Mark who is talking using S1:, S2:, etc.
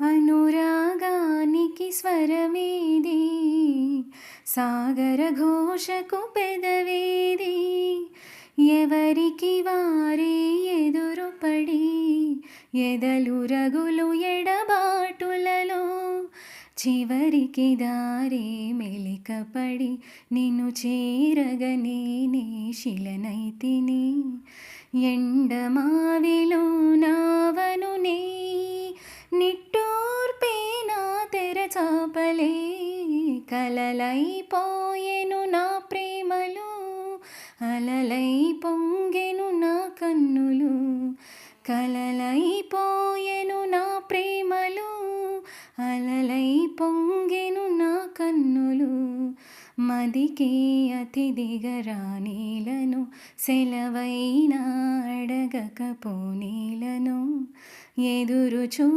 S1: అనురాగానికి స్వరమేది, సాగర ఘోషకు పెదవేది, ఎవరికి వారే ఎదురుపడి ఎదలు రగులు ఎడబాటులలో చివరికి దారే మెలికపడి నిన్ను చేరగనే నే శిలనైతిని. ఎండమావిలో నావను నే నిట్టూర్పే నా తెరచాపలే కలలైపోయెను నా ప్రేమలో అలలై పొంగెను నా కన్నులు. కలలైపోయెను నా ప్రేమలో అలలై పొంగెను నా కన్నులు. మదికే అతిథిగా రానేలను, సెలవైనా అడగకపోనేలను, ఎదురు చూ